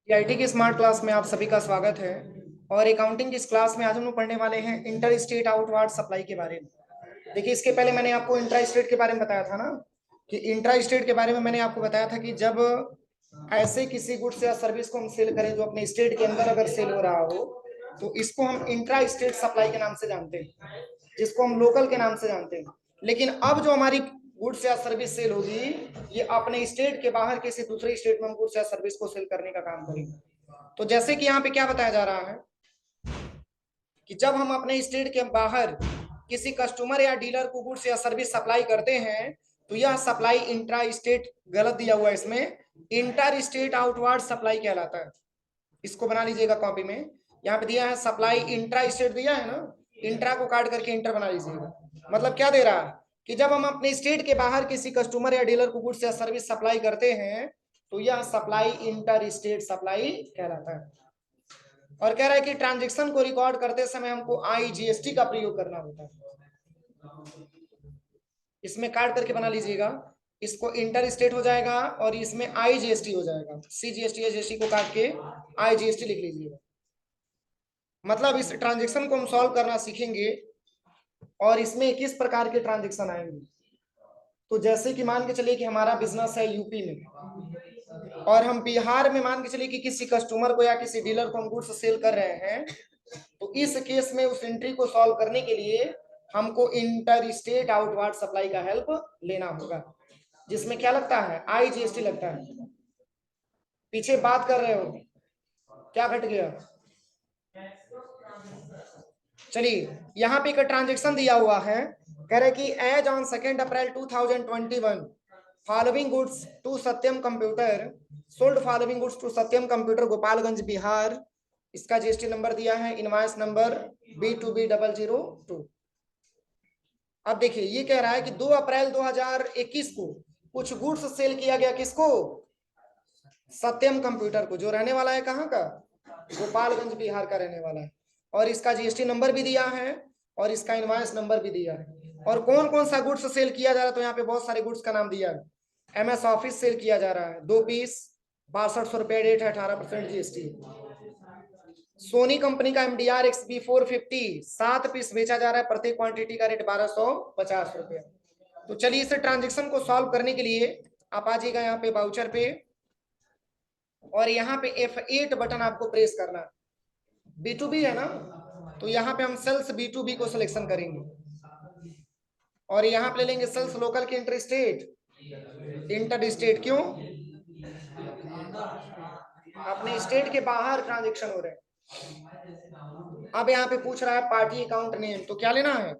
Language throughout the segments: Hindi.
आईटी की स्मार्ट क्लास में आप सभी का स्वागत है। और अकाउंटिंग की इस क्लास में आज हम लोग पढ़ने वाले हैं इंटर स्टेट आउटवार्ड सप्लाई के बारे में। देखिए, इसके पहले मैंने आपको इंट्रा स्टेट के बारे में बताया था ना, कि इंट्रा स्टेट के बारे में मैंने आपको बताया था कि जब ऐसे किसी गुड्स या सर्विस को हम सेल करें जो अपने स्टेट के अंदर अगर सेल हो रहा हो, तो इसको हम इंट्रा स्टेट सप्लाई के नाम से जानते हैं, जिसको हम लोकल के नाम से जानते हैं। लेकिन अब जो हमारी गुड्स या सर्विस सेल होगी, ये अपने स्टेट के बाहर किसी दूसरे स्टेट में हम गुड्स या सर्विस को सेल करने का काम करेंगे। तो जैसे कि यहाँ पे क्या बताया जा रहा है कि जब हम अपने स्टेट के बाहर किसी कस्टमर या डीलर को गुड्स या सर्विस सप्लाई करते हैं, तो यह सप्लाई इंट्रा स्टेट, गलत दिया हुआ है इसमें, इंटर स्टेट आउटवार्ड सप्लाई कहलाता है। इसको बना लीजिएगा कॉपी में। यहाँ पे दिया है सप्लाई इंट्रा स्टेट, दिया है ना, इंट्रा को काट करके इंटर बना लीजिएगा। मतलब क्या दे रहा है कि जब हम अपने स्टेट के बाहर किसी कस्टमर या डीलर को गुड्स या सर्विस सप्लाई करते हैं, तो यह सप्लाई इंटर स्टेट सप्लाई कहलाता है। और कह रहा है कि ट्रांजेक्शन को रिकॉर्ड करते समय हमको आईजीएसटी का प्रयोग करना होता है। इसमें काट करके बना लीजिएगा, इसको इंटर स्टेट हो जाएगा और इसमें आईजीएसटी हो जाएगा। सीजीएसटी जीएसटी को काट के आईजीएसटी लिख लीजिएगा। मतलब इस ट्रांजेक्शन को हम सॉल्व करना सीखेंगे और इसमें किस प्रकार के ट्रांजेक्शन आएंगे। तो जैसे कि मान के चलिए कि हमारा बिजनेस है यूपी में और हम बिहार में मान के चलिए कि किसी कस्टमर को या किसी डीलर को हम गुड्स सेल कर रहे हैं, तो इस केस में उस एंट्री को सॉल्व करने के लिए हमको इंटर स्टेट आउटवार्ड सप्लाई का हेल्प लेना होगा, जिसमें क्या लगता है, आईजीएसटी लगता है। पीछे बात कर रहे हो, क्या घट गया। चलिए, यहाँ पे एक ट्रांजेक्शन दिया हुआ है, कह रहे कि as on 2 April 2021 following goods to Satyam computer, sold following goods to Satyam computer Gopalganj Bihar. इसका जीएसटी नंबर दिया है, इनवॉइस नंबर B2B002। अब देखिए, ये कह रहा है कि 2 अप्रैल 2021 को कुछ गुड्स सेल किया गया, किसको, सत्यम कंप्यूटर को, जो रहने वाला है कहाँ का, गोपालगंज बिहार का रहने वाला है। और इसका जीएसटी नंबर भी दिया है और इसका इनवॉइस नंबर भी दिया है। और कौन कौन सा गुड्स सेल किया जा रहा है, तो यहाँ पे बहुत सारे गुड्स का नाम दिया है। एमएस ऑफिस सेल किया जा रहा है, 2 पीस, 6200 रुपए रेट है, 18% जीएसटी। सोनी कंपनी का एमडीआर XB450 7 पीस बेचा जा रहा है, प्रत्येक क्वांटिटी का रेट 1250 रुपए। तो चलिए, इस ट्रांजेक्शन को सॉल्व करने के लिए आप आ जाइएगा यहाँ पे वाउचर पे, और यहाँ पे F8 बटन आपको प्रेस करना है। B2B है ना, तो यहाँ पे हम सेल्स B2B को सिलेक्शन करेंगे और यहाँ पे ले लेंगे सेल्स लोकल के इंटर स्टेट। इंटर स्टेट क्यों, अपने स्टेट के बाहर ट्रांजेक्शन हो रहे हैं। अब यहाँ पे पूछ रहा है पार्टी अकाउंट नेम, तो क्या लेना है,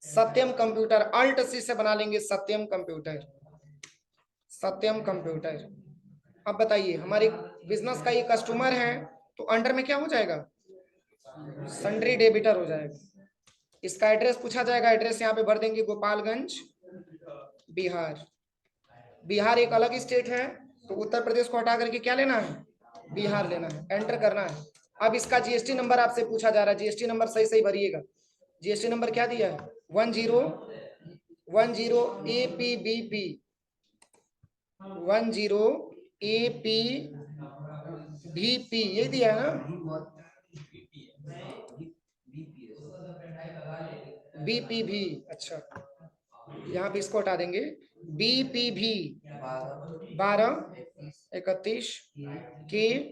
सत्यम कंप्यूटर। अल्ट सी से बना लेंगे सत्यम कंप्यूटर, सत्यम कंप्यूटर। अब बताइए, हमारे बिजनेस का ये कस्टमर है, तो अंडर में क्या हो जाएगा, सन्ड्री डेबिटर हो जाएगा। इसका एड्रेस पूछा जाएगा, एड्रेस यहाँ पे भर देंगे, गोपालगंज बिहार। बिहार एक अलग स्टेट है, तो उत्तर प्रदेश को हटा करके क्या लेना है, बिहार लेना है, एंटर करना है। अब इसका जीएसटी नंबर आपसे पूछा जा रहा है, जीएसटी नंबर सही सही भरिएगा। जीएसटी नंबर क्या दिया है, 1010 APBP, 10 APBP, यही दिया है ना, BPV। अच्छा, यहाँ पे इसको हटा देंगे, BPV 1231 K1ZD,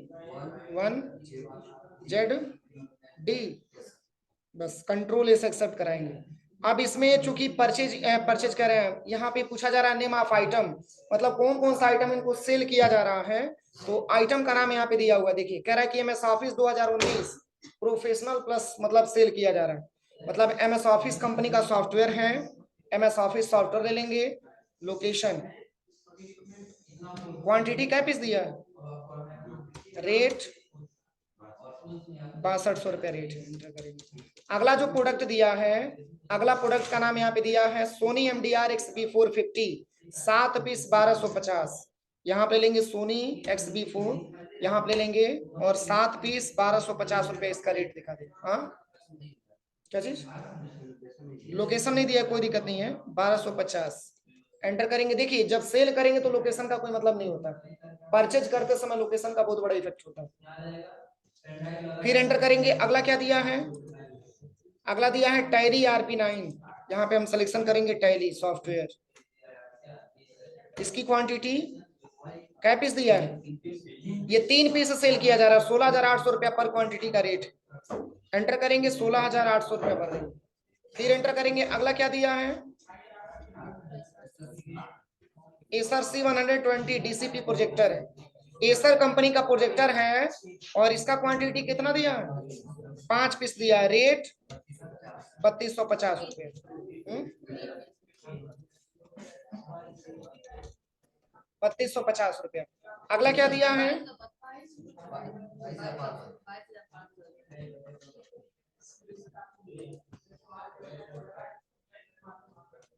बस कंट्रोल एस एक्सेप्ट कराएंगे। अब इसमें चूंकि परचेज कर रहे हैं, यहाँ पे पूछा जा रहा है नेम ऑफ आइटम, मतलब कौन कौन सा आइटम इनको सेल किया जा रहा है। तो आइटम का नाम यहाँ पे दिया हुआ है, देखिए कह रहा है कि एमएस ऑफिस 2019 प्रोफेशनल प्लस, मतलब सेल किया जा रहा है, मतलब एमएस ऑफिस कंपनी का सॉफ्टवेयर है, एमएस ऑफिस सॉफ्टवेयर ले लेंगे। लोकेशन, क्वांटिटी क्या पीस दिया है, रेट 6200 रुपया रेट है। अगला जो प्रोडक्ट दिया है, अगला प्रोडक्ट का नाम यहाँ पे दिया है सोनी MDR XB450 7 पीस 1250। यहाँ पे लेंगे सोनी XB4, यहाँ पे लेंगे और 7 पीस 1250 रुपए इसका रेट दिखा दे। हाँ, क्या चीज, लोकेशन नहीं दिया, कोई दिक्कत नहीं है, 1250 एंटर करेंगे। देखिए, जब सेल करेंगे तो लोकेशन का कोई मतलब नहीं होता, परचेज करते समय लोकेशन का बहुत बड़ा इफेक्ट होता है। फिर एंटर करेंगे, अगला क्या दिया है, अगला दिया है टैली RP9। यहाँ पे हम सिलेक्शन करेंगे टैली सॉफ्टवेयर। इसकी क्वांटिटी क्या पीस दिया है, ये 3 पीस सेल किया जा रहा है, 16,800 रुपया पर क्वांटिटी का रेट। एंटर करेंगे 16,800 रुपया पर रेट। फिर एंटर करेंगे, अगला क्या दिया है, एसर C120 DCP प्रोजेक्टर है, एसर कंपनी का प्रोजेक्टर है और इसका क्वांटिटी कितना दिया है, 5 पीस दिया है, रेट 3250 रुपये। 3250 रुपया। अगला क्या दिया है,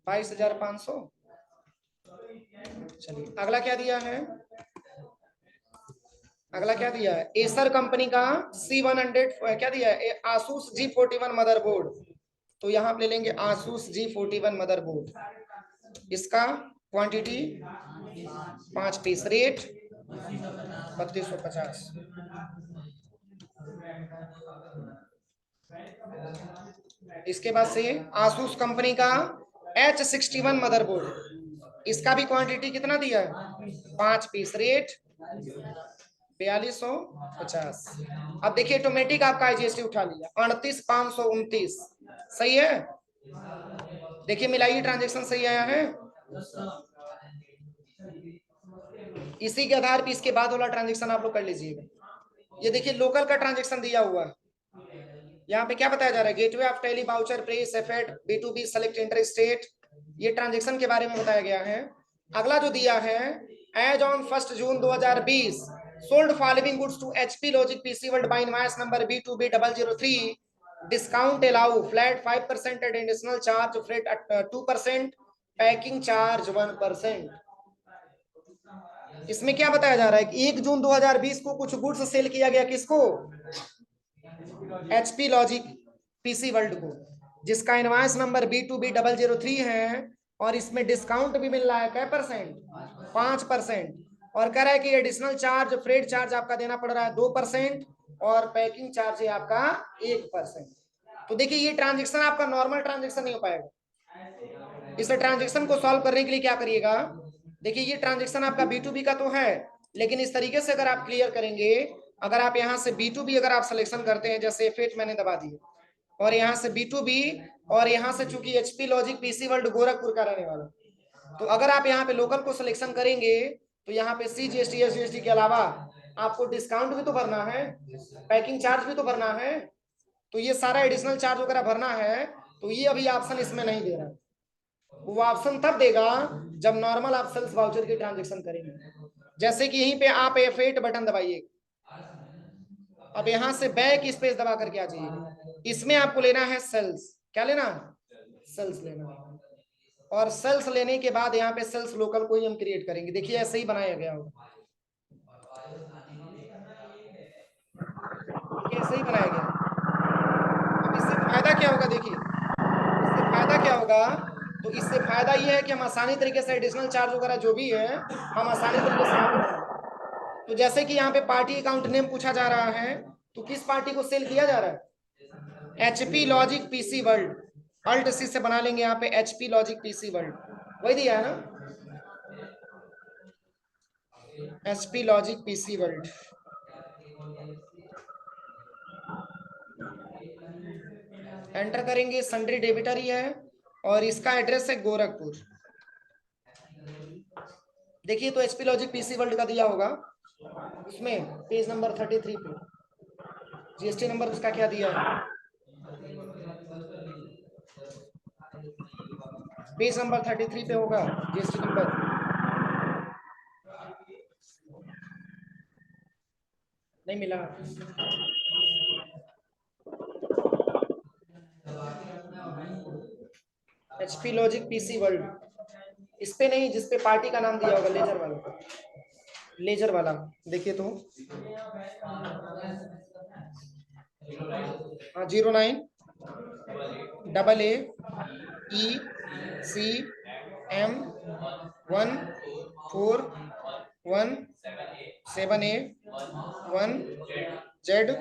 22,500। चलिए अगला क्या दिया है, अगला क्या दिया है, एसर कंपनी का C100 क्या दिया है, आसूस G41 मदरबोर्ड। तो यहाँ पे ले लेंगे आसूस G41 मदरबोर्ड, इसका क्वांटिटी 5 पीस, रेट 3250। इसके बाद से आसूस कंपनी का H61 मदरबोर्ड, इसका भी क्वांटिटी कितना दिया है, 5 पीस, रेट 4250। अब देखिए ऑटोमेटिक आपका IGST उठा लिया 38,529, सही है। देखिए मिलाइए, ट्रांजेक्शन सही आया है। इसी के आधार पर इसके बाद वाला ट्रांजेक्शन आप लोग कर लीजिएगा। ये देखिए लोकल का ट्रांजेक्शन दिया हुआ है, यहाँ पे क्या बताया जा रहा है, gateway of Tally voucher press F eight B2B select inter state, ये ट्रांजेक्शन के बारे में बताया गया है। अगला जो दिया है, as on 1 June 2020 sold following goods to HP logic PC world by invoice number B2B003, discount allow flat 5% additional charge, freight 2%, packing charge 1%। इसमें क्या बताया जा रहा है कि 1 जून 2020 को कुछ गुड्स सेल किया गया, किसको, HP लॉजिक PC वर्ल्ड को, जिसका इनवॉइस नंबर B2B003 है और इसमें डिस्काउंट भी मिल रहा है, क्या परसेंट, 5%, और कह रहा है कि एडिशनल चार्ज फ्रेट चार्ज आपका देना पड़ रहा है 2% और पैकिंग चार्ज है आपका 1%। तो देखिए ये ट्रांजेक्शन आपका नॉर्मल ट्रांजेक्शन नहीं हो पाएगा। इस ट्रांजेक्शन को सॉल्व करने के लिए क्या करिएगा, देखिए ये ट्रांजेक्शन आपका B2B का तो है, लेकिन इस तरीके से अगर आप क्लियर करेंगे, अगर आप यहाँ से B2B अगर आप सिलेक्शन करते हैं, जैसे F8 मैंने दबा दी और यहाँ से B2B और यहाँ से चूंकि HP logic PC world Gorakhpur का रहने वाला, तो अगर आप यहाँ पे लोकल को सिलेक्शन करेंगे तो यहाँ पे CGST SGST के अलावा आपको डिस्काउंट भी तो भरना है, पैकिंग चार्ज भी तो भरना है, तो ये सारा एडिशनल चार्ज वगैरह भरना है। तो ये अभी ऑप्शन इसमें नहीं दे रहा, वो ऑप्शन तब देगा जब नॉर्मल आप सेल्स वाउचर की ट्रांजेक्शन करेंगे। जैसे कि यहीं पे आप F8 बटन दबाइए, अब यहां से बैक स्पेस दबा करके आ जाइए, इसमें आपको लेना है सेल्स, क्या लेना है, सेल्स लेना है, और सेल्स लेने के बाद यहाँ पे सेल्स लोकल को ही हम क्रिएट करेंगे। देखिए ऐसे ही बनाया गया होगा, ऐसे ही बनाया गया। अब इससे फायदा क्या होगा, देखिए इससे फायदा क्या होगा, तो इससे फायदा ये है कि हम आसानी तरीके से एडिशनल चार्ज वगैरह जो भी है हम आसानी तरीके से यहाँ पे, तो जैसे कि यहाँ पे पार्टी अकाउंट नेम पूछा जा रहा है, तो किस पार्टी को सेल किया जा रहा है, HP logic PC world, alt C से बना लेंगे यहाँ पे HP लॉजिक PC वर्ल्ड, वही दिया है ना, HP logic PC world. Enter करेंगे, सन्ड्री डेबिटर ही है और इसका एड्रेस है गोरखपुर। देखिए तो HP लॉजिक PC वर्ल्ड का दिया होगा, उसमें पेज नंबर 33 पे GST नंबर उसका क्या दिया है, पेज नंबर 33 पे होगा GST नंबर, नहीं मिला। HP लॉजिक PC वर्ल्ड, इस पे नहीं, जिसपे पार्टी का नाम दिया होगा, लेजर वाला, लेजर वाला देखिए तो, हाँ 09AA ECM1417 7A1Z।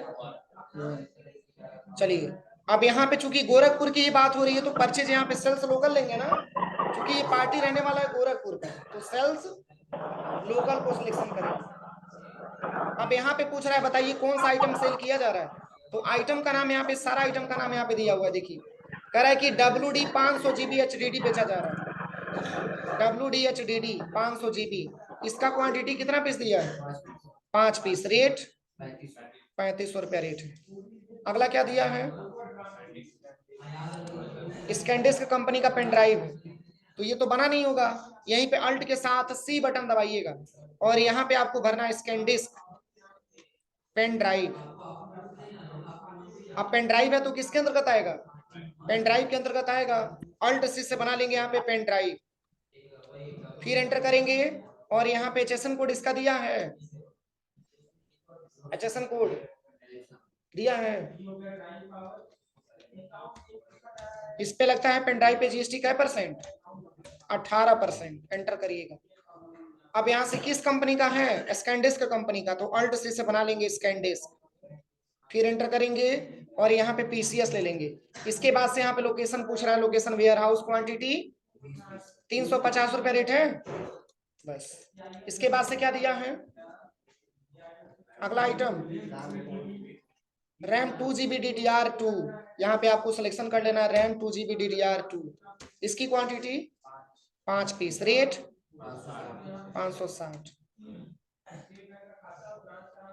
चलिए, अब यहाँ पे चूंकि गोरखपुर की ही बात हो रही है तो परचेज यहाँ पे सेल्स लोकल लेंगे ना, क्योंकि ये पार्टी रहने वाला है गोरखपुर का, तो सेल्स लोकल को सिलेक्शन करेंगे। अब यहाँ पे पूछ रहा है बताइए कौन सा आइटम सेल किया जा रहा है, तो आइटम का नाम यहाँ पे, सारा आइटम का नाम यहाँ पे दिया हुआ है। देखिए कह रहा है कि WD 500 GB HDD बेचा जा रहा है। WD HDD 500 GB, इसका क्वांटिटी कितना पीस दिया है? 5 पीस। रेट 3500 रुपया रेट है। अगला क्या दिया है? स्कैनडिस्क कंपनी का पेन ड्राइव है, तो ये तो बना नहीं होगा। यहीं पे अल्ट के साथ C बटन दबाइएगा और यहाँ पे आपको भरना है स्कैनडिस्क पेन ड्राइव। अब पेन ड्राइव है तो किसके अंतर्गत आएगा? पेन ड्राइव के अंतर्गत आएगा। अल्ट C से बना लेंगे यहाँ पे पेन ड्राइव, फिर एंटर करेंगे और यहाँ पे HSN कोड इसका दिया है, HSN कोड दिया है। इस पे लगता है पेन ड्राइव पे GST क्या %? 18%। एंटर करिएगा। अब यहाँ से किस कंपनी का है? स्कैनडिस्क कंपनी का, तो अल्ट C से बना लेंगे स्कैनडिस्क, फिर एंटर करेंगे और यहाँ पे PCS ले लेंगे। इसके बाद से यहाँ पे लोकेशन पूछ रहा है, लोकेशन वेयर हाउस, क्वांटिटी 350 रुपया रेट है बस। इसके बाद से क्या दिया है? अगला आइटम रैम 2GB DDR2, यहाँ पे आपको सिलेक्शन कर लेना है रैम 2GB DDR2। इसकी क्वांटिटी 5 पीस। रेट 560।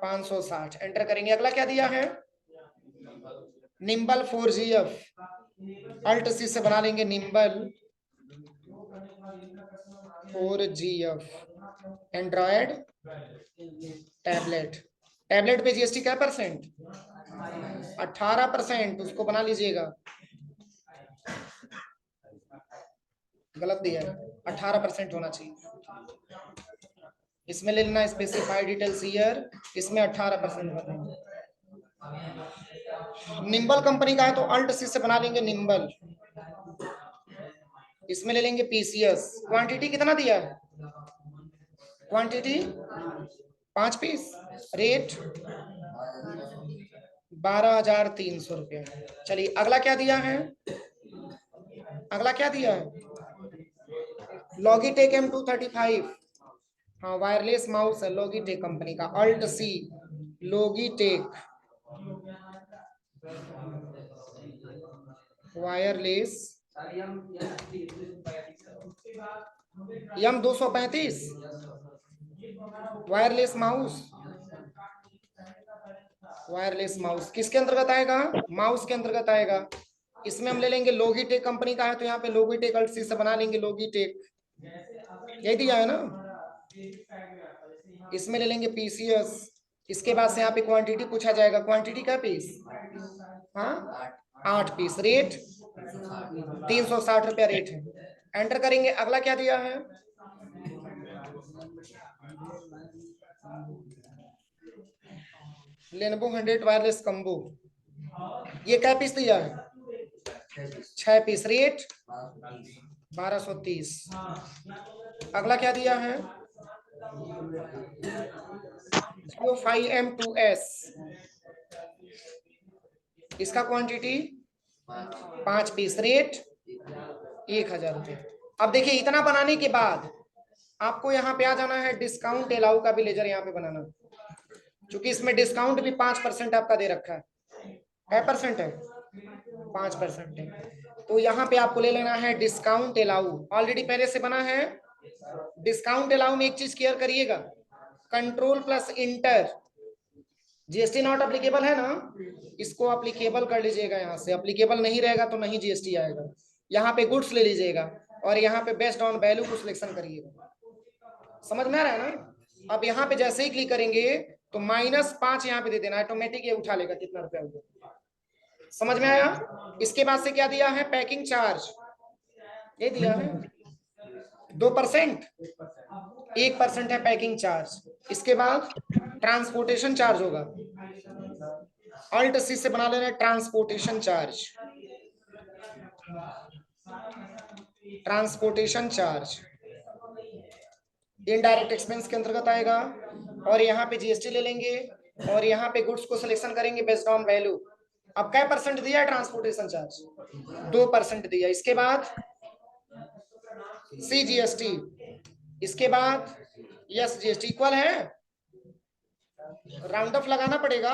560 एंटर करेंगे। अगला क्या दिया है? निम्बल 4GF, अल्ट C से बना लेंगे nimble 4GF Android tablet. Tablet पे GST क्या %? 18%। उसको बना लीजिएगा, गलत दिया है, 18% होना चाहिए। इसमें ले लेना स्पेसिफाइड डिटेल्स ईयर, इसमें 18% भरना। निम्बल कंपनी का है तो अल्ट C से बना लेंगे निम्बल, इसमें ले लेंगे PCS। क्वांटिटी कितना दिया है? Quantity 5 piece. रेट 12,300 रुपया। चलिए अगला क्या दिया है? अगला क्या दिया है? लॉगिटेक M235, हाँ वायरलेस माउस है लॉगिटेक कंपनी का, alt C Logitech wireless M235 wireless mouse. Wireless mouse किसके अंतर्गत आएगा? माउस के अंतर्गत आएगा। इसमें हम ले लेंगे लॉगिटेक कंपनी का है तो यहाँ पे लॉगिटेक अल्ट C से बना लेंगे लॉगिटेक, यही दिया है ना। इसमें ले लेंगे PCS। इसके बाद से यहाँ पे क्वांटिटी पूछा जाएगा, क्वांटिटी क्या पीस? हाँ 8 पीस। रेट 360 रुपया रेट है। एंटर करेंगे। अगला क्या दिया है? लेनोवो 100 वायरलेस कम्बो, ये क्या पीस दिया है? 6 पीस। रेट 1230। अगला क्या दिया है? 05M2S, इसका क्वांटिटी 5 पीस। रेट 1000 रुपये। अब देखिए इतना बनाने के बाद आपको यहाँ पे आ जाना है डिस्काउंट अलाउ का भी लेजर यहाँ पे बनाना, क्योंकि इसमें डिस्काउंट भी 5% आपका दे रखा है। क्या % है? 5% है। तो यहाँ पे आपको ले लेना है डिस्काउंट अलाउ, ऑलरेडी पहले से बना है। डिस्काउंट अलाउ में एक चीज क्लियर करिएगा, control plus inter, GST not applicable है ना, इसको अप्लीकेबल कर लीजिएगा। यहाँ से अप्लीकेबल नहीं रहेगा तो नहीं GST आएगा। यहाँ पे गुड्स ले लीजिएगा और यहाँ पे बेस्ड ऑन वैल्यू को सिलेक्शन करिएगा। समझ में आ रहा है ना? अब यहाँ पे जैसे ही क्लिक करेंगे तो -5 यहाँ पे दे देना, ऑटोमेटिक ये उठा लेगा कितना रुपया हुआ। समझ में आया? इसके बाद से क्या दिया है? पैकिंग चार्ज, ये दिया है 2%, 1% है पैकिंग चार्ज। इसके बाद ट्रांसपोर्टेशन चार्ज होगा, अल्ट C से बना लेना transportation charge. Transportation charge indirect expense के अंतर्गत आएगा। और यहाँ पे जीएसटी ले लेंगे और यहाँ पे गुड्स को सिलेक्शन करेंगे बेस्ड ऑन वैल्यू। अब क्या परसेंट दिया है ट्रांसपोर्टेशन चार्ज? 2% दिया। इसके बाद सी जीएसटी, इसके बाद यस जीएसटी इक्वल है। राउंड ऑफ लगाना पड़ेगा,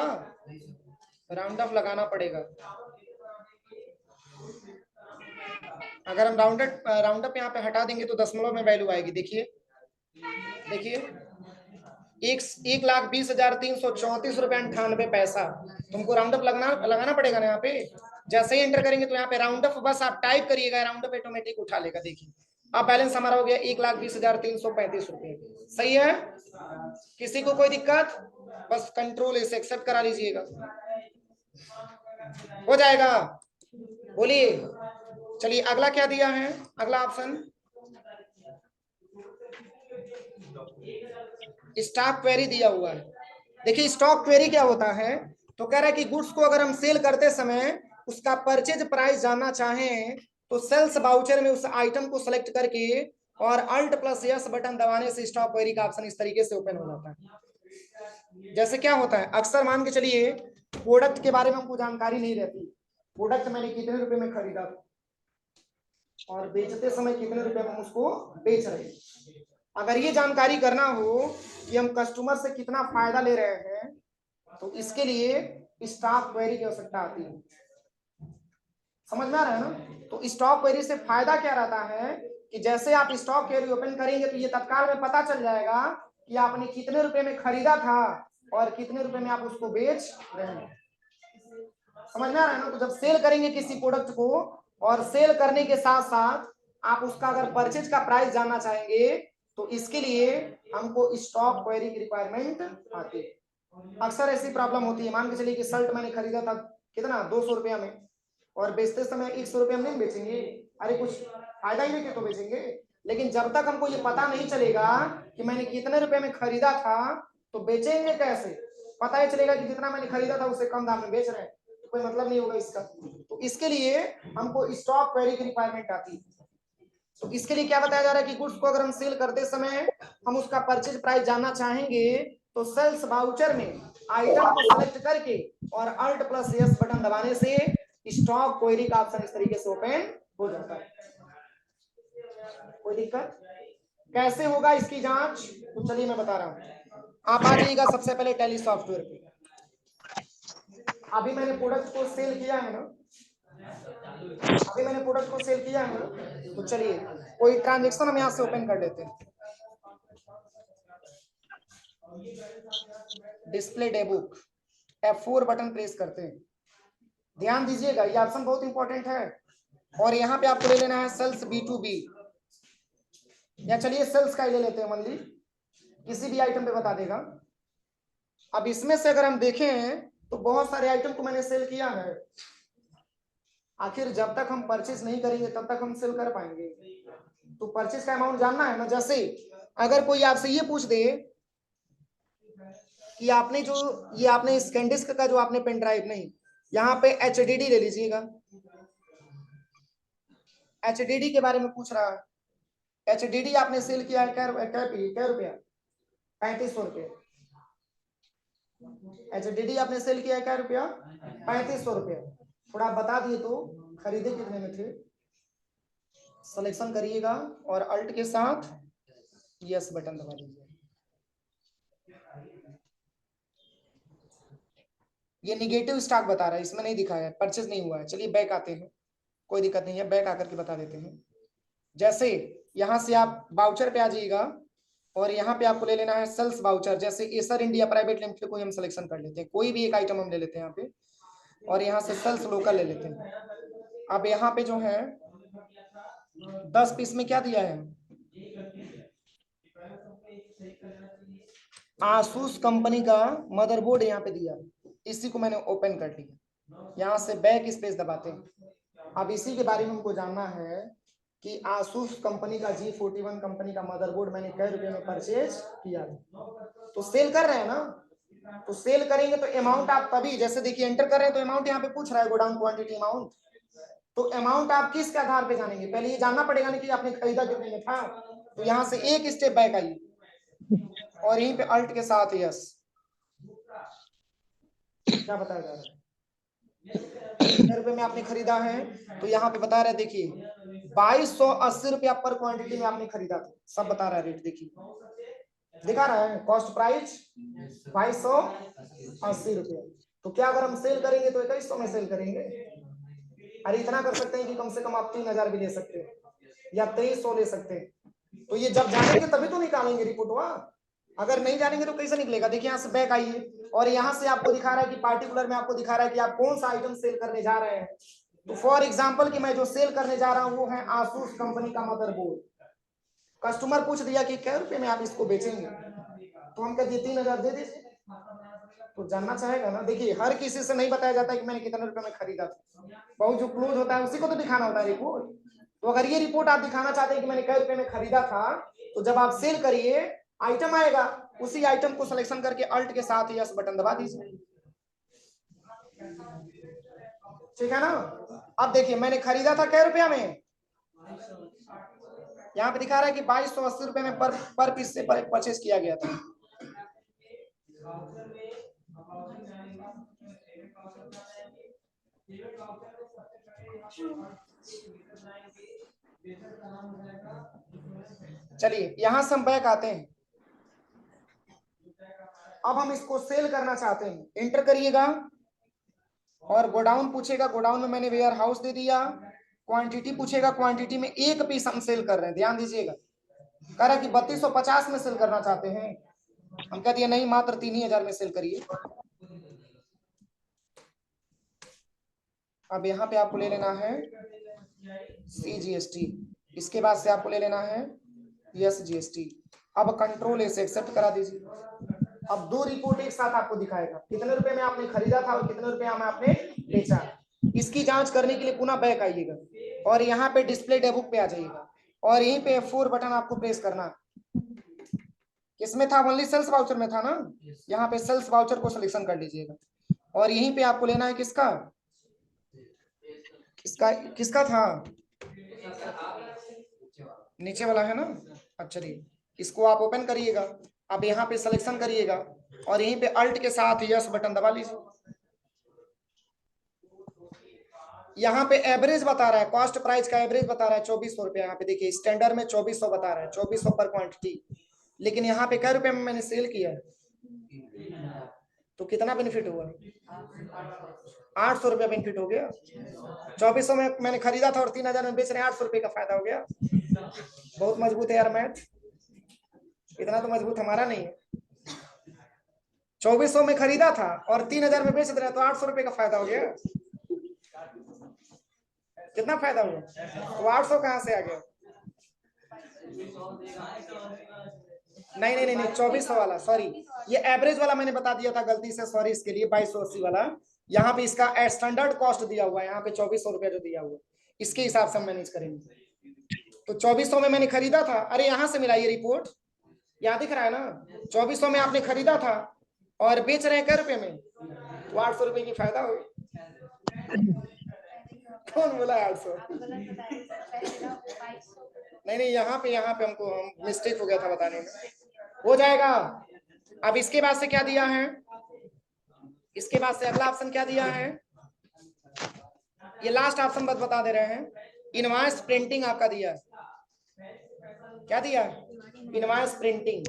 राउंड ऑफ लगाना पड़ेगा। अगर हम राउंड अप यहाँ पे हटा देंगे तो दशमलव में वैल्यू आएगी। देखिए देखिए 1,20,334 रुपया 98 पैसा। तुमको राउंड अप लगाना पड़ेगा ना यहाँ पे। जैसे ही एंटर करेंगे तो यहाँ पे राउंड अप बस आप टाइप करिएगा, राउंड अप ऑटोमेटिक उठा लेगा। देखिए अब बैलेंस हमारा हो गया 1,20,335 रुपये। सही है? किसी को कोई दिक्कत? बस कंट्रोल इसे एक्सेप्ट करा लीजिएगा, हो जाएगा। बोलिए। चलिए अगला क्या दिया है? अगला ऑप्शन स्टॉक क्वेरी दिया हुआ है। देखिए स्टॉक क्वेरी क्या होता है, तो कह रहा है कि गुड्स को अगर हम सेल करते समय उसका परचेज प्राइस जानना चाहें तो सेल्स बाउचर में उस आइटम को सिलेक्ट करके और अल्ट प्लस यस बटन दबाने से स्टॉक क्वेरी का ऑप्शन इस तरीके से ओपन हो जाता है। जैसे क्या होता है, अक्सर मान के चलिए प्रोडक्ट के बारे में हमको जानकारी नहीं रहती, प्रोडक्ट मैंने कितने रुपए में खरीदा और बेचते समय कितने रुपए में उसको बेच रहे हैं। अगर ये जानकारी करना हो कि हम कस्टमर से कितना फायदा ले रहे हैं तो इसके लिए स्टॉक क्वेरी की आवश्यकता आती है। समझ में आ रहा है ना? तो स्टॉक क्वेरी से फायदा क्या रहता है कि जैसे आप स्टॉक क्वेरी ओपन करेंगे तो ये तत्काल में पता चल जाएगा कि आपने कितने रुपए में खरीदा था और कितने रुपए में आप उसको बेच रहे हैं। समझ में आ रहा है ना? तो जब सेल करेंगे किसी प्रोडक्ट को और सेल करने के साथ साथ आप उसका अगर परचेज का प्राइस जानना चाहेंगे तो इसके लिए हमको स्टॉक क्वेरी की रिक्वायरमेंट आती है। अक्सर ऐसी प्रॉब्लम होती है, मान के चलिए कि शर्ट मैंने खरीदा था कितना 200 रुपया में और बेचते समय 100 रुपया में नहीं बेचेंगे, अरे कुछ फायदा ही लेके तो बेचेंगे। लेकिन जब तक हमको ये पता नहीं चलेगा कि मैंने कितने रुपए में खरीदा था तो बेचेंगे कैसे? पता ही चलेगा कि जितना मैंने खरीदा था उससे कम दाम में बेच रहे हैं, तो कोई मतलब नहीं होगा इसका। तो इसके लिए हमको स्टॉक क्वेरी की रिक्वायरमेंट आती है। तो इसके लिए क्या बताया जा रहा है कि गुड्स को अगर हम सेल करते समय हम उसका परचेज प्राइस जानना चाहेंगे तो सेल्स वाउचर में आइटम को सेलेक्ट करके और अल्ट प्लस यस बटन दबाने से स्टॉक क्वेरी का ऑप्शन इस तरीके से ओपन हो जाता है। कोई दिक्कत? कैसे होगा इसकी जांच? तो चलिए मैं बता रहा हूं। आप आ जाइएगा सबसे पहले टैली सॉफ्टवेयर पे। अभी मैंने प्रोडक्ट को सेल किया है ना, अभी मैंने प्रोडक्ट को सेल किया है ना, तो चलिए कोई ट्रांजेक्शन हम यहां से ओपन कर लेते हैं। Display day book, F4 button press करते हैं। ध्यान दीजिएगा ये ऑप्शन बहुत इंपॉर्टेंट है। और यहाँ पे आपको ले लेना है सेल्स B2B, या चलिए सेल्स का ही ले लेते हैं, मान ली किसी भी आइटम पे बता देगा। अब इसमें से अगर हम देखें तो बहुत सारे आइटम को मैंने सेल किया है। आखिर जब तक हम परचेज नहीं करेंगे तब तक हम सेल कर पाएंगे। तो परचेज का अमाउंट जानना है ना। जैसे अगर कोई आपसे ये पूछ दे कि आपने जो ये आपने स्कैनडिस्क का जो आपने पेन ड्राइव, नहीं यहाँ पे HDD ले लीजिएगा, HDD के बारे में पूछ रहा है। HDD आपने सेल किया है क्या रुपया? 3500 रुपये। HDD आपने सेल किया है क्या रुपया? 3500 रुपया। थोड़ा आप बता दिए तो खरीदे कितने में थे? सिलेक्शन करिएगा और अल्ट के साथ यस बटन दबा दीजिए। ये निगेटिव स्टॉक बता रहा है, इसमें नहीं दिखाया है, परचेज नहीं हुआ है। चलिए बैक आते हैं, कोई दिक्कत नहीं है, बैक आकर के बता देते हैं। जैसे यहाँ से आप वाउचर पे आ जाइएगा और यहाँ पे आपको ले लेना है सेल्स वाउचर। जैसे एसर इंडिया प्राइवेट लिमिटेड को हम सिलेक्शन कर लेते हैं, कोई भी एक आइटम हम ले लेते हैं यहाँ पे और यहाँ से सेल्स लोकल ले लेते हैं। अब यहाँ पे जो है 10 पीस में क्या दिया है? आसूस कंपनी का मदरबोर्ड यहाँ पे दिया, इसी को मैंने ओपन कर लिया। यहाँ से बैक स्पेस दबाते हैं। अब इसी के बारे में हमको जानना है कि आसूस कंपनी का G41 कंपनी का मदरबोर्ड मैंने कै रुपए में परचेज किया। तो सेल कर रहे हैं ना, तो सेल करेंगे तो अमाउंट आप तभी, जैसे देखिए एंटर कर रहे हैं तो अमाउंट यहाँ पे पूछ रहा है गोडाउन क्वांटिटी अमाउंट। तो अमाउंट आप किस के आधार पे जानेंगे? पहले ये जानना पड़ेगा ना कि आपने खरीदा कितने में था। तो यहाँ से एक स्टेप बैक आइए, और यहीं पे अल्ट के साथ यस। क्या बताया जा रहा है? कितने रुपए में आपने खरीदा है? तो यहाँ पे बता रहा है, देखिए 2280 रुपया पर क्वांटिटी में आपने खरीदा था, सब बता रहा है रेट। देखिए दिखा रहा है कॉस्ट प्राइस 2280 रुपया। तो क्या अगर हम सेल करेंगे तो 2100 में सेल करेंगे। अरे इतना कर सकते हैं कि कम से कम आप 3000 भी ले सकते हैं या 2300 ले सकते हैं। तो ये जब जानेंगे तभी तो निकालेंगे रिपोर्ट। वहां अगर नहीं जानेंगे तो कैसे निकलेगा? देखिए यहाँ से बैक आइए और यहाँ से आपको दिखा रहा है कि पार्टिकुलर में आपको दिखा रहा है कि आप कौन सा आइटम सेल करने जा रहे हैं। तो फॉर एग्जाम्पल कि मैं जो सेल करने जा रहा हूँ वो है आसूस कंपनी का मदरबोर्ड। कस्टमर पूछ दिया कि क्या रुपए में आप इसको बेचेंगे, तो हम कह दिए 3000 दे दीजिए। तो जानना चाहेगा ना। देखिए हर किसी से नहीं बताया जाता है कि मैंने कितने रुपए में खरीदा था, बहुत जो क्लोज होता है उसी को तो दिखाना होता है रिपोर्ट। तो अगर ये रिपोर्ट आप दिखाना चाहते हैं कि मैंने कई रुपए में खरीदा था, तो जब आप सेल करिए आइटम आएगा, उसी आइटम को सिलेक्शन करके अल्ट के साथ यस बटन दबा दीजिए। ठीक है ना? अब देखिए मैंने खरीदा था कै रुपया में, यहाँ पे दिखा रहा है कि 2280 रुपए में पर पीस से परचेज किया गया था। चलिए यहां से हम बैक आते हैं। अब हम इसको सेल करना चाहते हैं, एंटर करिएगा और गोडाउन पूछेगा, गोडाउन में मैंने वेयर हाउस दे दिया। क्वांटिटी पूछेगा, क्वांटिटी में एक पीस हम सेल कर रहे हैं, ध्यान दीजिएगा। कह रहा है कि 3250 में सेल करना चाहते हैं, हम कह दिए नहीं मात्र 3000 में सेल करिए। अब यहाँ पे आपको ले लेना है CGST, इसके बाद से आपको ले लेना है SGST। अब कंट्रोल से एक्सेप्ट करा दीजिए। अब दो रिपोर्ट एक साथ आपको दिखाएगा, कितने रुपए में आपने खरीदा था और कितने रुपए में आपने बेचा। इसकी जांच करने के लिए पुनः बैक आइएगा और यहाँ पे डिस्प्ले डे बुक पे आ जाइएगा और यहीं पे F4 बटन आपको प्रेस करना। किसमें था? ओनली सेल्स वाउचर में था ना। यहाँ पे सेल्स वाउचर को सिलेक्शन कर लीजिएगा और यहीं पे आपको लेना है किसका, किसका किसका था? नीचे वाला है ना। अच्छा जी, इसको आप ओपन करिएगा। अब यहाँ पे सिलेक्शन करिएगा और यहीं पे अल्ट के साथ यस बटन दबा लीजिए। यहाँ पे एवरेज बता रहा है, कॉस्ट प्राइस का एवरेज बता रहा है 2400 रुपया। यहाँ पे देखिए स्टैंडर्ड में 2400 बता रहा है, 2400 पर क्वांटिटी। लेकिन यहाँ पे क्या रुपए में मैंने सेल किया, तो कितना बेनिफिट हुआ? 800 रुपया बेनिफिट हो गया। 2400 में मैंने खरीदा था और 3000 में बेच रहे हैं, 800 रुपये का फायदा हो गया। बहुत मजबूत है यार मैथ, इतना तो मजबूत हमारा नहीं है। 2400 में खरीदा था और 3000 में बेच रहे, तो 800 रुपये का फायदा हो गया। कितना फायदा हुआ? तो 800 कहां से आ गया? नहीं नहीं नहीं 2400 वाला, सॉरी, ये एवरेज वाला मैंने बता दिया था गलती से, सॉरी इसके लिए। 2280 वाला यहाँ पे इसका स्टैंडर्ड कॉस्ट दिया हुआ है, यहाँ पे 2400 रुपया जो दिया हुआ है, इसके हिसाब से हम मैनेज करेंगे। तो 2400 में मैंने खरीदा था, अरे यहाँ से मिला ये रिपोर्ट, यहाँ दिख रहा है ना। 2400 में आपने खरीदा था और बेच रहे हैं क्या रुपए में, तो 800 रुपए की फायदा हो। कौन बोला 800? नहीं नहीं यहाँ पे हमको मिस्टेक हो गया था बताने में, हो जाएगा। अब इसके बाद से क्या दिया है, इसके बाद से अगला ऑप्शन क्या दिया है, ये लास्ट ऑप्शन बस बता दे रहे हैं, इनवॉइस प्रिंटिंग आपका दिया है। क्या दिया है? Invoice printing.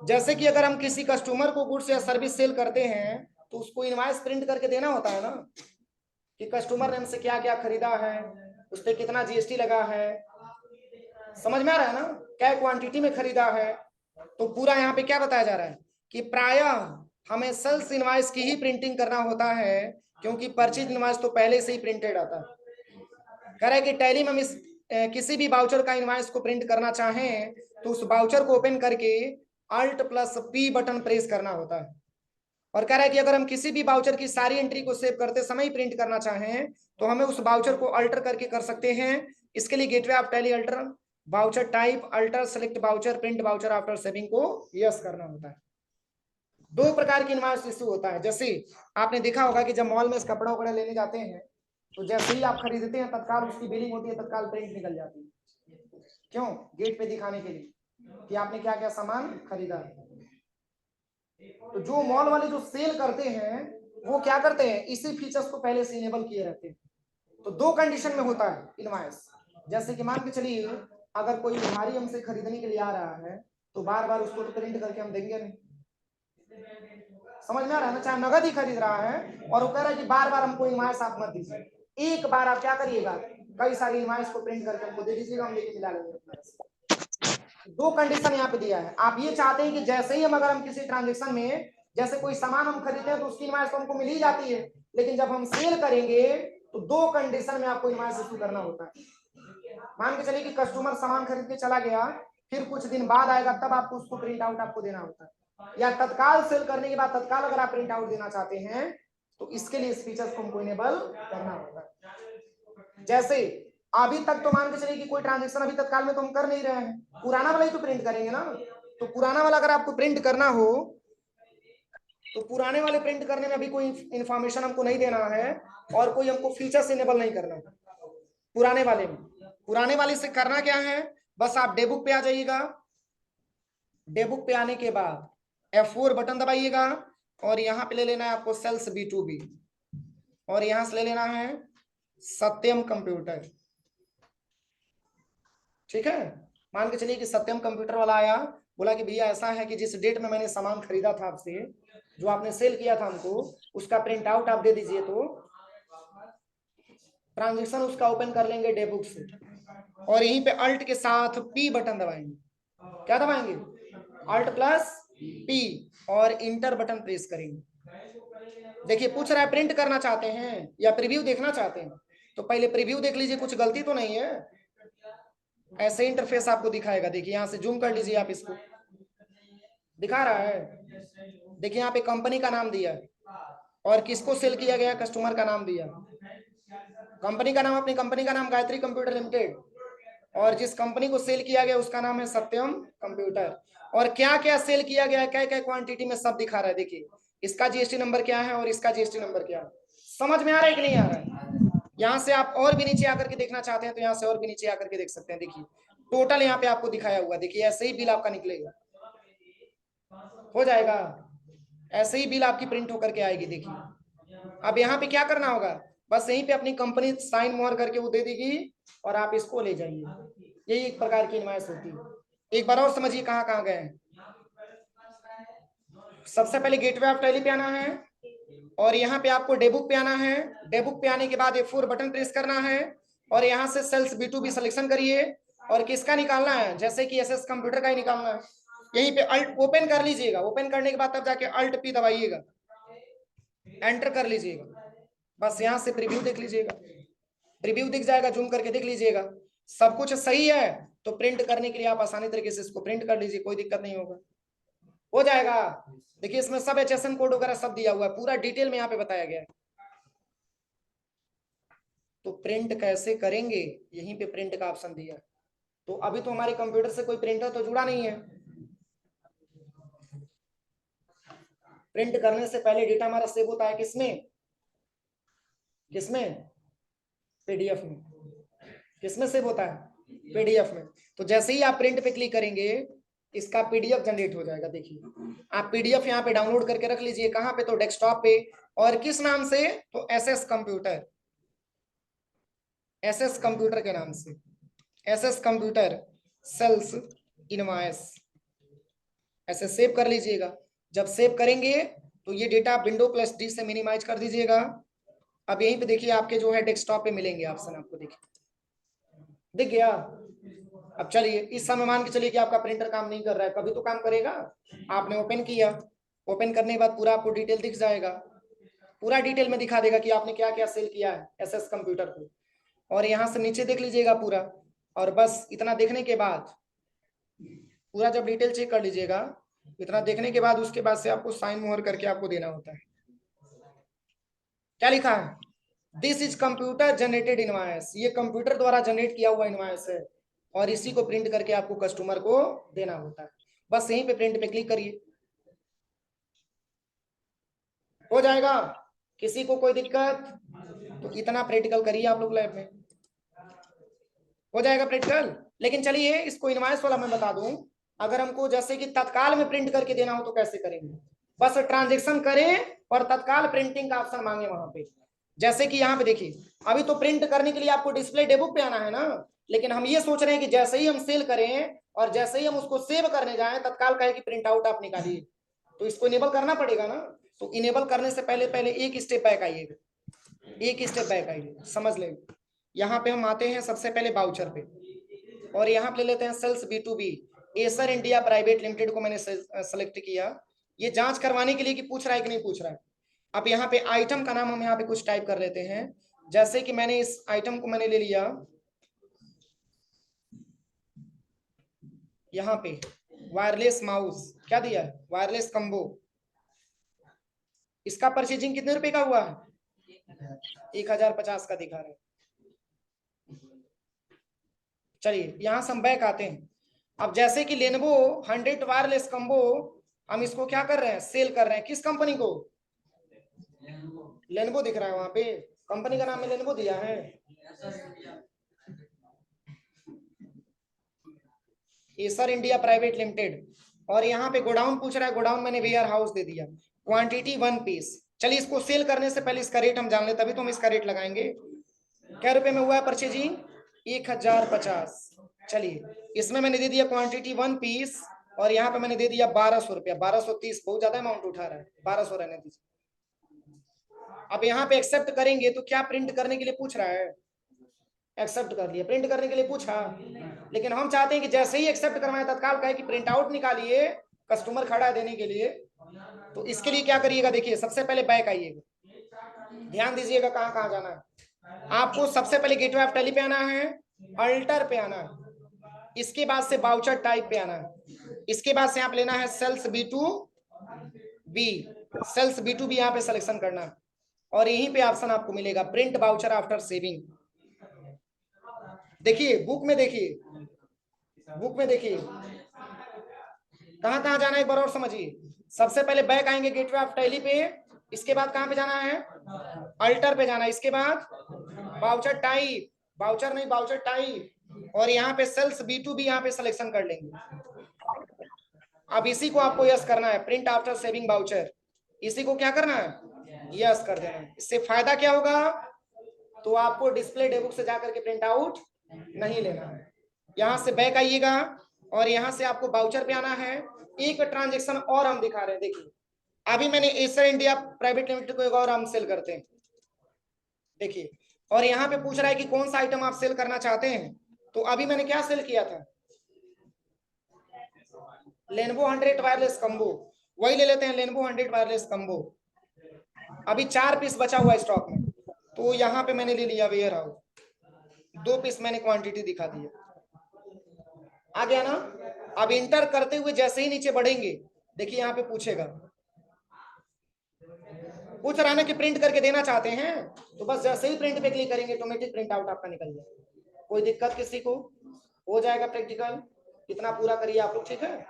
जैसे कि अगर हम किसी कस्टमर को गुड्स या सर्विस सेल करते हैं तो उसको इनवॉइस प्रिंट करके देना होता है ना, कि कस्टमर ने हमसे क्या क्या खरीदा है, उस पर कितना GST लगा है, समझ में आ रहा है ना, क्या क्वांटिटी में खरीदा है। तो पूरा यहाँ पे क्या बताया जा रहा है कि प्रायः हमें सेल्स इनवॉइस की ही प्रिंटिंग करना होता है, क्योंकि परचेज इनवॉइस तो पहले से ही प्रिंटेड आता है। कह रहा है कि टैली में हम इस किसी भी बाउचर का इनवॉइस को प्रिंट करना चाहें तो उस बाउचर को ओपन करके Alt+P बटन प्रेस करना होता है। और कह रहा है कि अगर हम किसी भी बाउचर की सारी एंट्री को सेव करते समय प्रिंट करना चाहें तो हमें उस बाउचर को अल्टर करके कर सकते हैं। इसके लिए gateway of Tally alter, voucher type alter, select voucher, print voucher after saving को यस करना होता है। दो प्रकार की इनवॉइस इशू होता है। जैसे आपने देखा होगा कि जब मॉल में कपड़ा वगैरह लेने जाते हैं तो जैसे ही आप खरीदते हैं तत्काल उसकी बिलिंग होती है, तत्काल प्रिंट निकल जाती है। क्यों? गेट पे दिखाने के लिए। कि आपने क्या क्या सामान खरीदा। तो जो मॉल वाले जो सेल करते हैं वो क्या करते हैं, इसी फीचर्स को पहले से इनेबल किए रहते हैं। तो दो कंडीशन में होता है इनवॉइस। जैसे कि मान के चलिए अगर कोई उधारी हमसे खरीदने के लिए आ रहा है तो बार बार उसको तो प्रिंट करके हम देंगे नहीं। समझ में आ रहा है ना, चाहे नगद ही खरीद रहा है और वो कह रहा है कि बार बार हमको इनवॉइस आप मत दीजिए, एक बार आप क्या करिएगा, कई सारी इनवॉइस को प्रिंट करके हमको दे दीजिएगा, हम लेके मिला लेंगे। दो कंडीशन यहाँ पे दिया है। आप ये चाहते हैं कि जैसे ही हम अगर हम किसी ट्रांजेक्शन में जैसे कोई सामान हम खरीदते हैं तो उसकी इनवॉइस तो हमको मिल ही जाती है, लेकिन जब हम सेल करेंगे तो दो कंडीशन में आपको इनवॉइस इशू करना होता है। मान के चलिए कि कस्टमर सामान खरीद के चला गया, फिर कुछ दिन बाद आएगा तब आपको उसको प्रिंट आउट आपको देना होता है, या तत्काल सेल करने के बाद तत्काल अगर आप प्रिंट आउट देना चाहते हैं तो इसके लिए इस फीचर्स को हमको इनेबल करना होगा। जैसे अभी तक तो मान के चलिए कि कोई ट्रांजेक्शन अभी तत्काल में तो हम कर नहीं रहे हैं, पुराना वाला ही तो प्रिंट करेंगे ना। तो पुराना वाला अगर आपको प्रिंट करना हो तो पुराने वाले प्रिंट करने में अभी कोई इंफॉर्मेशन हमको नहीं देना है और कोई हमको फीचर्स इनेबल नहीं करना है पुराने वाले में। पुराने वाले से करना क्या है, बस आप डेबुक पे आ जाइएगा, डेबुक पे आने के बाद F4 बटन दबाइएगा और यहां पे ले लेना है आपको सेल्स B2B और यहां से ले लेना है सत्यम कंप्यूटर। ठीक है, मान के चलिए कि सत्यम कंप्यूटर वाला आया, बोला कि भैया ऐसा है कि जिस डेट में मैंने सामान खरीदा था आपसे, जो आपने सेल किया था हमको, उसका प्रिंट आउट आप दे दीजिए। तो ट्रांजेक्शन उसका ओपन कर लेंगे डेबुक से और यहीं पे अल्ट के साथ P बटन दबाएंगे। क्या दबाएंगे, अल्ट प्लस P और इंटर बटन प्रेस करेंगे। देखिए पूछ रहा है प्रिंट करना चाहते हैं या प्रीव्यू देखना चाहते हैं, तो पहले प्रीव्यू देख लीजिए, कुछ गलती तो नहीं है। ऐसे इंटरफेस आपको दिखाएगा, देखिए यहां से जूम कर लीजिए आप, इसको दिखा रहा है। देखिए यहाँ पे कंपनी का नाम दिया है और किसको सेल किया गया, कस्टमर का नाम दिया, कंपनी का नाम, अपनी कंपनी का नाम गायत्री कंप्यूटर लिमिटेड, और जिस कंपनी को सेल किया गया उसका नाम है सत्यम कंप्यूटर। और क्या क्या सेल किया गया है, क्या क्या क्वांटिटी में, सब दिखा रहा है। देखिए इसका जीएसटी नंबर क्या है और इसका जीएसटी नंबर क्या है। समझ में आ रहा है कि नहीं आ रहा है। यहाँ से आप और भी नीचे आकर के देखना चाहते हैं तो यहाँ से और भी नीचे आकर के देख सकते हैं। देखिए टोटल यहाँ पे आपको दिखाया हुआ, देखिए ऐसे ही बिल आपका निकलेगा, हो जाएगा, ऐसे ही बिल आपकी प्रिंट होकर के आएगी। देखिए अब यहाँ पे क्या करना होगा, बस यहीं पे अपनी कंपनी साइन मोहर करके वो दे देगी और आप इसको ले जाइए। यही एक प्रकार की इनवॉइस होती है। एक बार और समझिए कहाँ कहाँ गए हैं। सबसे पहले गेटवे ऑफ टैली पे आना है और यहाँ पे आपको डेबुक पे आना है। डेबुक पे आने के बाद F4 बटन प्रेस करना है और यहाँ से सेल्स B2B सिलेक्शन करिए और किसका निकालना है, जैसे कि SS कंप्यूटर का ही निकालना है। यहीं पे अल्ट ओपन कर लीजिएगा, ओपन करने के बाद तब जाके अल्ट P दबाइएगा, एंटर कर लीजिएगा। बस यहाँ से प्रीव्यू देख लीजिएगा, प्रीव्यू दिख जाएगा, जूम करके देख लीजिएगा। सब कुछ सही है तो प्रिंट करने के लिए आप आसानी तरीके से इसको प्रिंट कर लीजिए, कोई दिक्कत नहीं होगा, हो जाएगा। देखिए इसमें सब HSN कोड वगैरह सब दिया हुआ है, पूरा डिटेल में यहाँ पे बताया गया है। तो प्रिंट कैसे करेंगे, यहीं पे प्रिंट का ऑप्शन दिया है। तो अभी तो हमारे कंप्यूटर से कोई प्रिंटर तो जुड़ा नहीं है। प्रिंट करने से पहले डेटा हमारा सेव होता है किसमें, किसमें, पीडीएफ में। किसमें सेव होता है, पीडीएफ में। तो जैसे ही आप प्रिंट पे क्लिक करेंगे इसका पीडीएफ जनरेट हो जाएगा। देखिए आप पीडीएफ यहाँ पे डाउनलोड करके रख लीजिए, कहाँ पे, तो डेस्कटॉप पे, और किस नाम से, तो एसएस कंप्यूटर, एसएस कंप्यूटर के नाम से, एसएस कंप्यूटर सेल्स इनवॉइस, ऐसे सेव कर लीजिएगा। जब सेव करेंगे तो ये डेटा विंडो प्लस डी से मिनिमाइज कर दीजिएगा। अब यहीं पे देखिए आपके जो है डेस्कटॉप पे मिलेंगे ऑप्शन, आपको देखिए दिख गया। अब चलिए इस समय मान के चलिए कि आपका प्रिंटर काम नहीं कर रहा है, कभी तो काम करेगा। आपने ओपन किया, ओपन करने के बाद पूरा आपको डिटेल दिख जाएगा, पूरा डिटेल में दिखा देगा कि आपने क्या क्या सेल किया है एसएस कंप्यूटर को। और यहाँ से नीचे देख लीजिएगा पूरा, और बस इतना देखने के बाद पूरा जब डिटेल चेक कर लीजिएगा, इतना देखने के बाद उसके बाद से आपको साइन मोहर करके आपको देना होता है। क्या लिखा है, this is computer generated invoice, ये कंप्यूटर द्वारा जनरेट किया हुआ इनवॉइस है और इसी को प्रिंट करके आपको कस्टमर को देना होता है। बस यहीं पे प्रिंट पे क्लिक करिए, हो जाएगा। किसी को कोई दिक्कत, तो इतना प्रैक्टिकल करिए आप लोग लैब में, हो जाएगा प्रैक्टिकल। लेकिन चलिए इसको इनवॉइस वाला मैं बता दूं, अगर हमको जैसे कि तत्काल में प्रिंट करके देना हो तो कैसे करेंगे? बस ट्रांजेक्शन करें और तत्काल प्रिंटिंग का ऑप्शन मांगे वहां पे। जैसे कि यहाँ पे देखिए, अभी तो प्रिंट करने के लिए आपको डिस्प्ले डेबुक पे आना है ना, लेकिन हम ये सोच रहे हैं कि जैसे ही हम सेल करें और जैसे ही हम उसको सेव करने जाएं, तत्काल कहे कि प्रिंट आउट आप निकालिए, तो इसको इनेबल करना पड़ेगा ना। तो इनेबल करने से पहले पहले एक स्टेप बैक आइएगा, एक स्टेप बैक आइए, समझ लें। यहाँ पे हम आते हैं सबसे पहले बाउचर पे, और यहाँ पे ले लेते हैं sales B2B, Acer India private limited को मैंने सेलेक्ट किया, ये जांच करवाने के लिए कि पूछ रहा है कि नहीं पूछ रहा है। अब यहाँ पे आइटम का नाम हम यहाँ पे कुछ टाइप कर लेते हैं, जैसे कि मैंने इस आइटम को मैंने ले लिया, यहाँ पे वायरलेस माउस, क्या दिया है, वायरलेस कम्बो। इसका परचेजिंग कितने रुपए का हुआ है? 1050 का दिखा रहे हैं। चलिए यहाँ से हम बैक आते हैं। अब जैसे कि लेनोवो 100 वायरलेस कम्बो, हम इसको क्या कर रहे हैं, सेल कर रहे हैं, किस कंपनी को? लेनोवो दिख रहा है वहां पे, कंपनी का नाम में लेनोवो दिया है, एसर इंडिया प्राइवेट लिमिटेड। और यहाँ पे गोडाउन पूछ रहा है, गोडाउन मैंने वेयर हाउस दे दिया, क्वांटिटी 1 पीस। चलिए इसको सेल करने से पहले इसका रेट हम जान ले, तभी तो हम इसका रेट लगाएंगे। क्या रुपए में हुआ है परचेजिंग? 1050। चलिए इसमें मैंने दे दिया क्वांटिटी 1 पीस, और यहाँ पे मैंने दे दिया 1200 रुपया, 1230 बहुत ज्यादा अमाउंट उठा रहा है, 1200 रहने दीजिए। अब यहाँ पे एक्सेप्ट करेंगे तो क्या प्रिंट करने के लिए पूछ रहा है? एक्सेप्ट कर लिया, प्रिंट करने के लिए पूछा, लेकिन हम चाहते हैं कि जैसे ही एक्सेप्ट करवाएं तत्काल कहे कि प्रिंट आउट निकालिए, कस्टमर खड़ा है देने के लिए। तो इसके लिए क्या करिएगा, देखिए सबसे पहले बैक आइएगा, ध्यान दीजिएगा कहाँ कहाँ जाना है आपको। सबसे पहले गेटवे ऑफ टैली पे आना है, अल्टर पे आना है, इसके बाद से बाउचर टाइप पे आना है, इसके बाद से आप लेना है सेल्स B2B, सेल्स B2B यहाँ पे सिलेक्शन करना है, और यहीं पे ऑप्शन आपको मिलेगा प्रिंट बाउचर आफ्टर सेविंग। देखिए बुक में, देखिए बुक में, देखिए कहां कहां जाना है एक बार और समझिए। सबसे पहले बैक आएंगे गेटवे ऑफ टैली पे, इसके बाद कहां पे जाना है, अल्टर पे जाना है, इसके बाद बाउचर टाइप, बाउचर नहीं बाउचर टाइप, और यहाँ पे सेल्स B2B यहाँ पे सिलेक्शन कर लेंगे। अब इसी को आपको यस करना है, प्रिंट आफ्टर सेविंग बाउचर, इसी को क्या करना है, यस कर देना है। इससे फायदा क्या होगा, तो आपको डिस्प्ले डेबुक से जाकर के प्रिंट आउट नहीं लेना है। यहां से बैक आइएगा, और यहां से आपको बाउचर पे आना है। एक ट्रांजेक्शन और हम दिखा रहे हैं, देखिए अभी मैंने एसर इंडिया प्राइवेट लिमिटेड को एक और हम सेल करते हैं, देखिए, और यहाँ पे पूछ रहा है कि कौन सा आइटम आप सेल करना चाहते हैं। तो अभी मैंने क्या सेल किया था, लेनोवो 100 वायरलेस कम्बो, वही ले लेते हैं, लेनोवो 100 वायरलेस कम्बो। अभी 4 पीस बचा हुआ स्टॉक में, तो यहाँ पे मैंने ले लिया वेयर हाउस, 2 पीस मैंने क्वांटिटी दिखा दी, आ गया ना। अब इंटर करते हुए जैसे ही नीचे बढ़ेंगे, देखिए यहाँ पे पूछेगा, पूछ रहा है ना कि प्रिंट करके देना चाहते हैं, तो बस जैसे ही प्रिंट पे क्लिक करेंगे ऑटोमेटिक प्रिंट आउट आपका निकल जाएगा। कोई दिक्कत किसी को? हो जाएगा प्रैक्टिकल, कितना पूरा करिए आप लोग, ठीक है।